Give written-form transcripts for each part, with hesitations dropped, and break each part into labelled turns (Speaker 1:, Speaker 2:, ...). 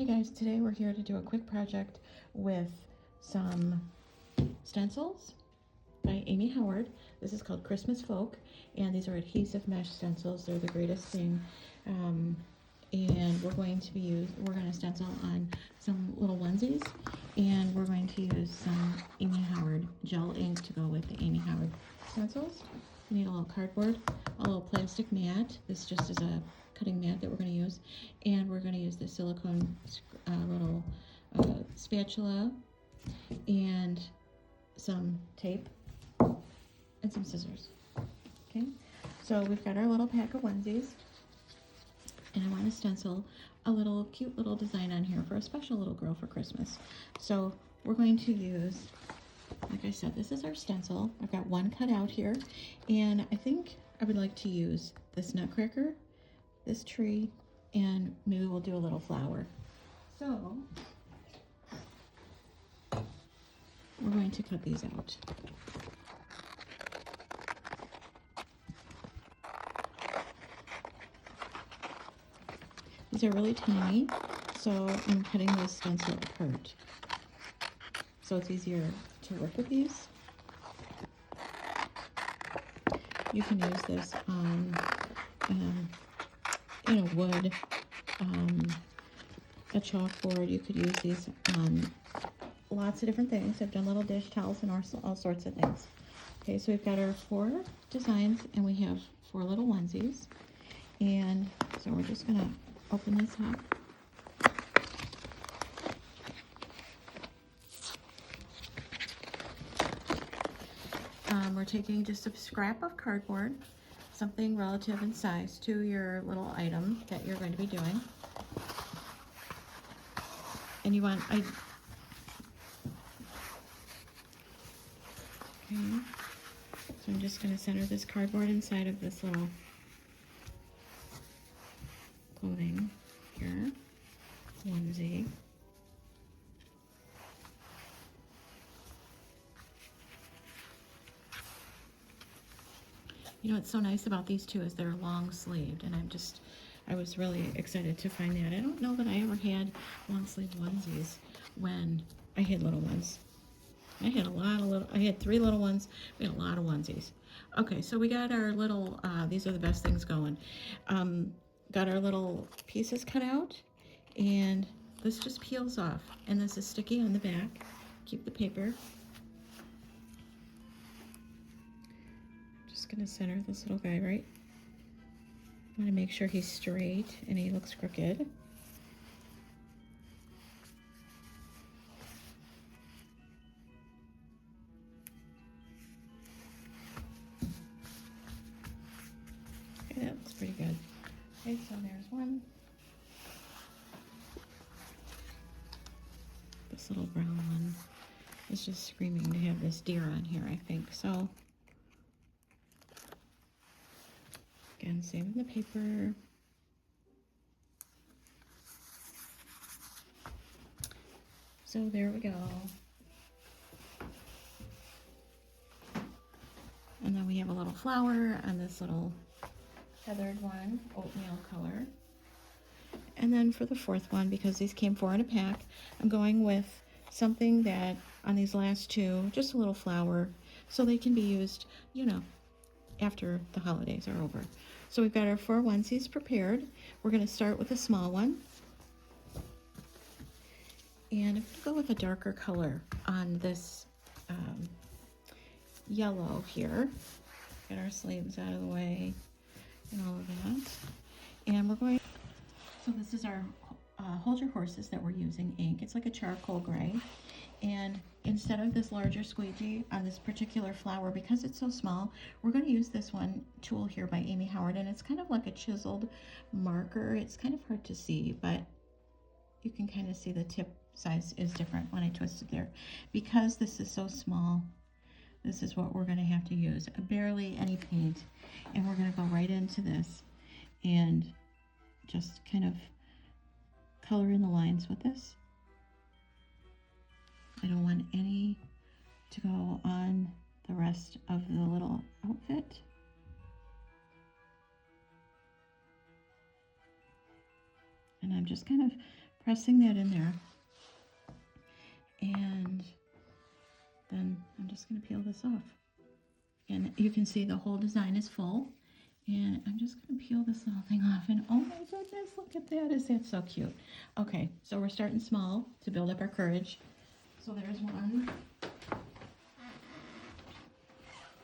Speaker 1: Hey guys, today we're here to do a quick project with some stencils by Amy Howard. This is called Christmas Folk, and these are adhesive mesh stencils. They're the greatest thing. And we're going to stencil on some little onesies, and we're going to use some Amy Howard gel ink to go with the Amy Howard stencils. We need a little cardboard, a little plastic mat. This just is a cutting mat that we're going to use, and we're going to use the silicone little spatula and some tape and some scissors. Okay, so we've got our little pack of onesies, and I want to stencil a little cute little design on here for a special little girl for Christmas. So we're going to use, like I said, this is our stencil. I've got one cut out here, and I think I would like to use this nutcracker, this tree, and maybe we'll do a little flower. So we're going to cut these out. These are really tiny, so I'm cutting this stencil apart, so it's easier to work with these. You can use this on wood, a chalkboard. You could use these on lots of different things. I've done little dish towels and all sorts of things. Okay, so we've got our 4 designs, and we have 4 little onesies, and so we're just gonna open this up. We're taking just a scrap of cardboard, something relative in size to your little item that you're going to be doing. And you want, okay, so I'm just going to center this cardboard inside of this little clothing here, onesie. You know what's so nice about these two is they're long sleeved, and I was really excited to find that. I don't know that I ever had long sleeve onesies when I had little ones. I had I had 3 little ones. We had a lot of onesies. Okay, so we got our little, these are the best things going. Got our little pieces cut out, and this just peels off, and this is sticky on the back. Keep the paper. Just gonna center this little guy right. I want to make sure he's straight and he looks crooked. Okay, that looks pretty good. Okay, so there's one. This little brown one is just screaming to have this deer on here, I think. So again, saving the paper. So there we go. And then we have a little flower on this little feathered one, oatmeal color. And then for the 4th one, because these came 4 in a pack, I'm going with something that on these last 2, just a little flower, so they can be used, you know, after the holidays are over. So we've got our 4 onesies prepared. We're going to start with a small one. And I'm going to go with a darker color on this yellow here. Get our sleeves out of the way and all of that. And we're going, so this is our Hold Your Horses that we're using ink. It's like a charcoal gray. And instead of this larger squeegee on this particular flower, because it's so small, we're going to use this one tool here by Amy Howard, and it's kind of like a chiseled marker. It's kind of hard to see, but you can kind of see the tip size is different when I twist it there. Because this is so small, this is what we're going to have to use. Barely any paint, and we're going to go right into this and just kind of color in the lines with this. I don't want any to go on the rest of the little outfit. And I'm just kind of pressing that in there. And then I'm just going to peel this off. And you can see the whole design is full. And I'm just going to peel this little thing off. And oh my goodness, look at that. Is that so cute? Okay, so we're starting small to build up our courage. So there's one.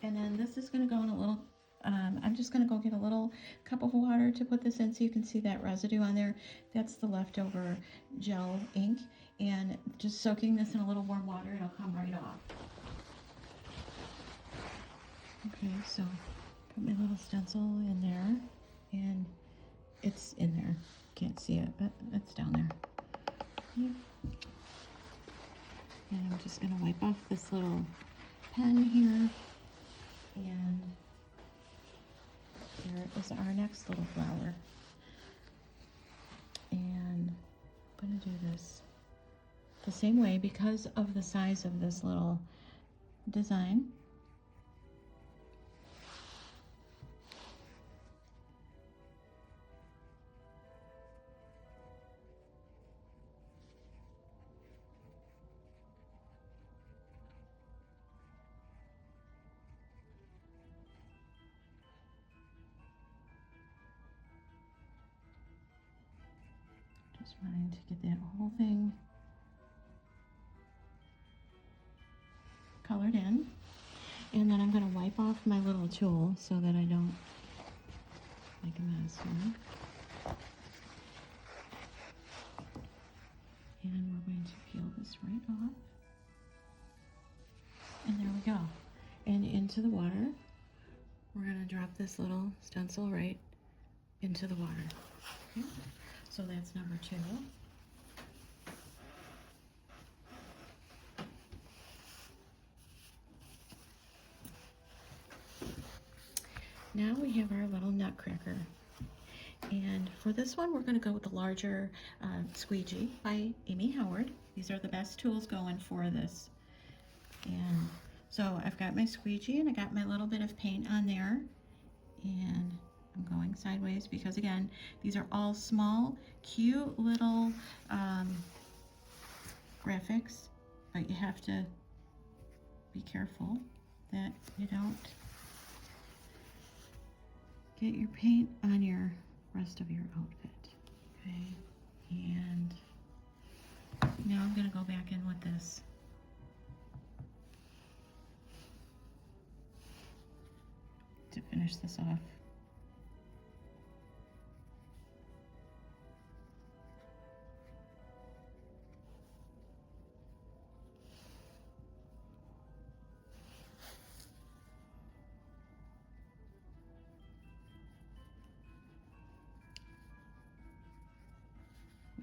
Speaker 1: And then this is going to go in a little, I'm just going to go get a little cup of water to put this in so you can see that residue on there. That's the leftover gel ink. And just soaking this in a little warm water, it'll come right off. Okay, so put my little stencil in there, and it's in there. Can't see it, but it's down there. Okay. And I'm just going to wipe off this little pen here. And here is our next little flower. And I'm going to do this the same way because of the size of this little design. Just wanting to get that whole thing colored in. And then I'm going to wipe off my little tool so that I don't make a mess here. And we're going to peel this right off. And there we go. And into the water, we're going to drop this little stencil right into the water. Okay. So that's number 2. Now we have our little nutcracker. And for this one, we're going to go with the larger squeegee by Amy Howard. These are the best tools going for this. And so I've got my squeegee and I got my little bit of paint on there. And I'm going sideways because, again, these are all small, cute little graphics, but you have to be careful that you don't get your paint on your rest of your outfit. Okay, and now I'm going to go back in with this. To finish this off.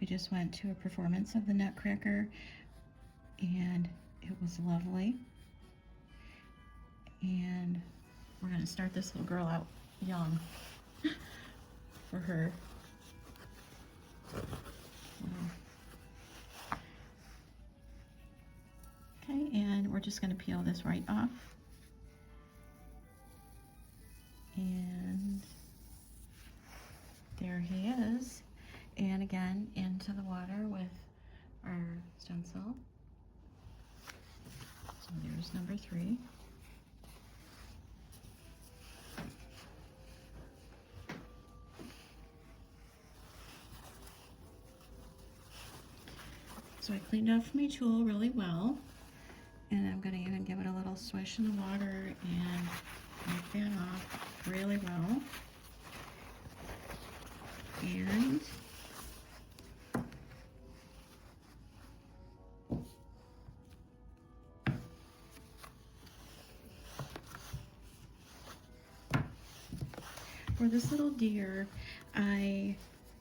Speaker 1: We just went to a performance of the Nutcracker and it was lovely. And we're going to start this little girl out young for her. Okay, and we're just going to peel this right off. And there he is. And again, into the water with our stencil. So there's number 3. So I cleaned off my tool really well, and I'm going to even give it a little swish in the water and wipe that off really well. And for this little deer,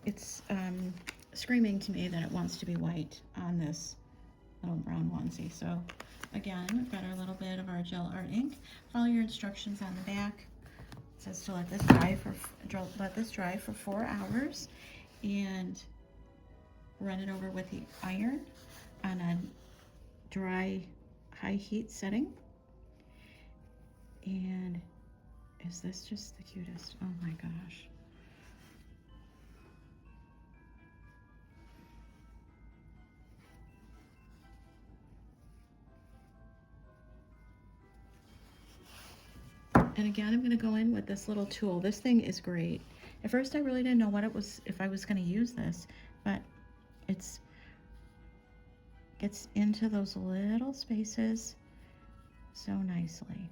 Speaker 1: it's screaming to me that it wants to be white on this little brown onesie. So again, we've got our little bit of our gel art ink. Follow your instructions on the back. It says to let this dry for 4 hours and run it over with the iron on a dry high heat setting. And is this just the cutest? Oh my gosh. And again, I'm going to go in with this little tool. This thing is great. At first I really didn't know what it was, if I was going to use this, but it's gets into those little spaces so nicely.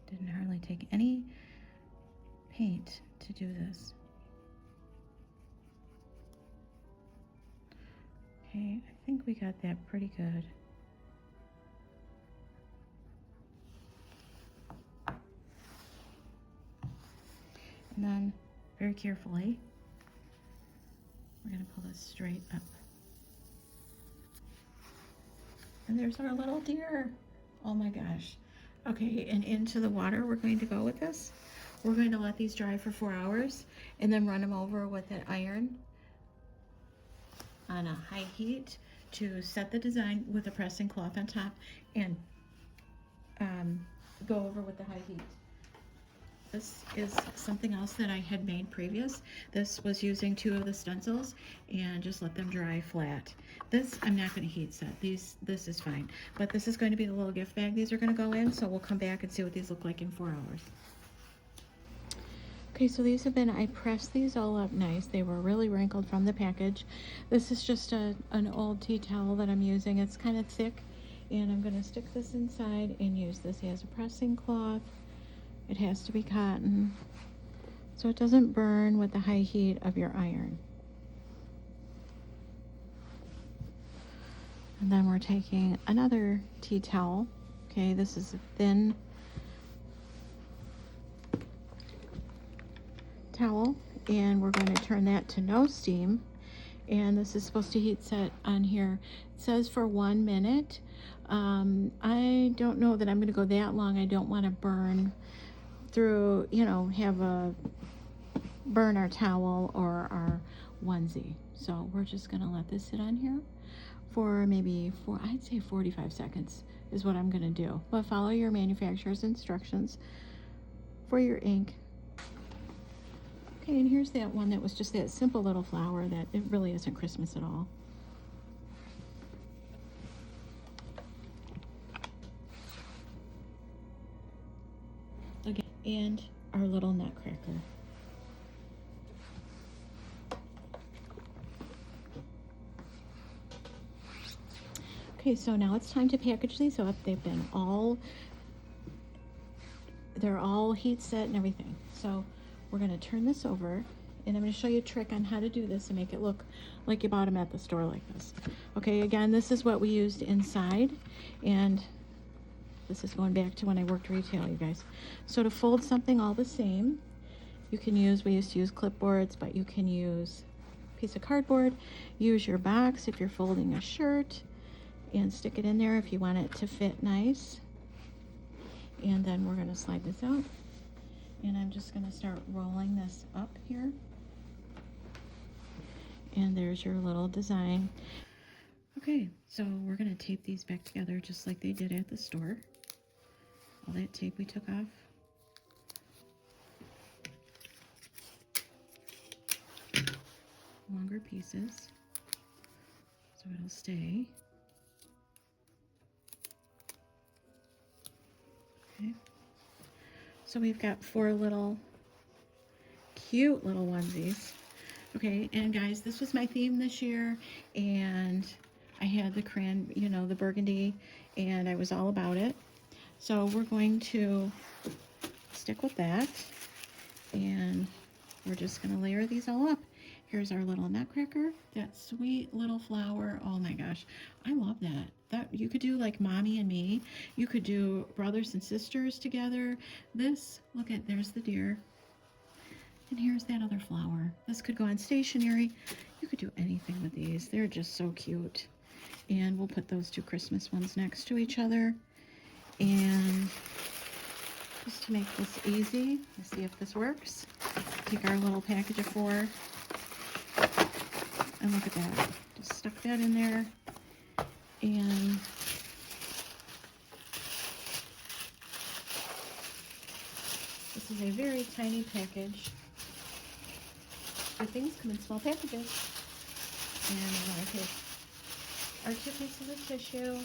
Speaker 1: Didn't hardly take any paint to do this. Okay, I think we got that pretty good. And then, very carefully, we're going to pull this straight up. And there's our little deer. Oh my gosh. Okay, and into the water we're going to go with this. We're going to let these dry for 4 hours and then run them over with an iron on a high heat to set the design with a pressing cloth on top and go over with the high heat. This is something else that I had made previous. This was using 2 of the stencils and just let them dry flat. This I'm not going to heat set. This is fine. But this is going to be the little gift bag these are going to go in, so we'll come back and see what these look like in 4 hours. Okay, so these have been, I pressed these all up nice. They were really wrinkled from the package. This is just an old tea towel that I'm using. It's kind of thick, and I'm going to stick this inside and use this as a pressing cloth. It has to be cotton, so it doesn't burn with the high heat of your iron. And then we're taking another tea towel. Okay, this is a thin towel, and we're going to turn that to no steam. And this is supposed to heat set on here. It says for 1 minute. I don't know that I'm going to go that long. I don't want to burn through, you know, burn our towel or our onesie. So we're just going to let this sit on here for maybe I'd say 45 seconds is what I'm going to do. But follow your manufacturer's instructions for your ink. Okay, and here's that one that was just that simple little flower that it really isn't Christmas at all. Again, and our little nutcracker. Okay, so now it's time to package these up. They're all heat set and everything. So we're going to turn this over, and I'm going to show you a trick on how to do this and make it look like you bought them at the store like this. Okay, again, this is what we used inside, and this is going back to when I worked retail, you guys. So to fold something all the same, we used to use clipboards, but you can use a piece of cardboard, use your box if you're folding a shirt, and stick it in there if you want it to fit nice. And then we're going to slide this out, and I'm just going to start rolling this up here. And there's your little design. Okay, so we're going to tape these back together just like they did at the store. All that tape we took off. Longer pieces, so it'll stay. Okay, so we've got 4 little cute little onesies. Okay, and guys, this was my theme this year, and I had the burgundy, and I was all about it. So we're going to stick with that, and we're just going to layer these all up. Here's our little nutcracker, that sweet little flower. Oh my gosh, I love that. That you could do like mommy and me. You could do brothers and sisters together. There's the deer. And here's that other flower. This could go on stationery. You could do anything with these. They're just so cute. And we'll put those two Christmas ones next to each other. And just to make this easy, let's see if this works. Take our little package of 4. And look at that. Just stuck that in there. And this is a very tiny package. Good things come in small packages. And we're going to take our 2 pieces of tissue,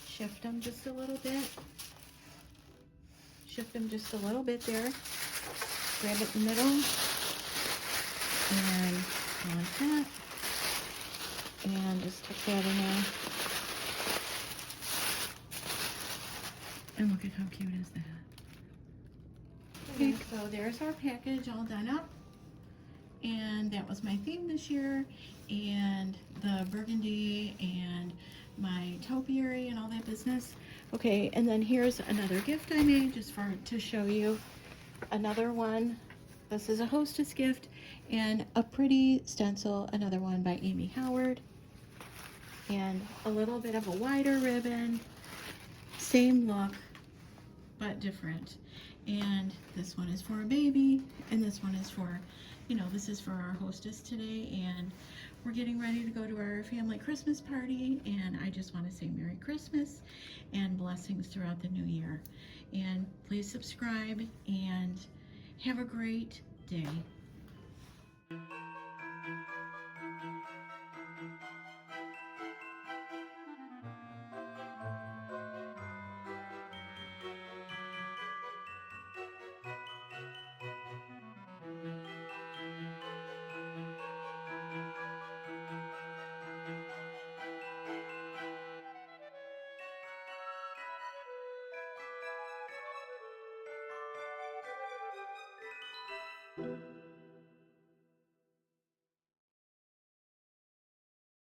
Speaker 1: shift them just a little bit. Shift them just a little bit there. Grab it in the middle. And like that. And just tuck that in there. And look at how cute is that. Okay, so there's our package all done up. And that was my theme this year. And the burgundy and my topiary and all that business. Okay, and then here's another gift I made just to show you. Another one. This is a hostess gift. And a pretty stencil, another one by Amy Howard. And a little bit of a wider ribbon. Same look, but different. And this one is for a baby, and this one is for, you know, this is for our hostess today, and we're getting ready to go to our family Christmas party, and I just want to say Merry Christmas and blessings throughout the new year. And please subscribe and have a great day.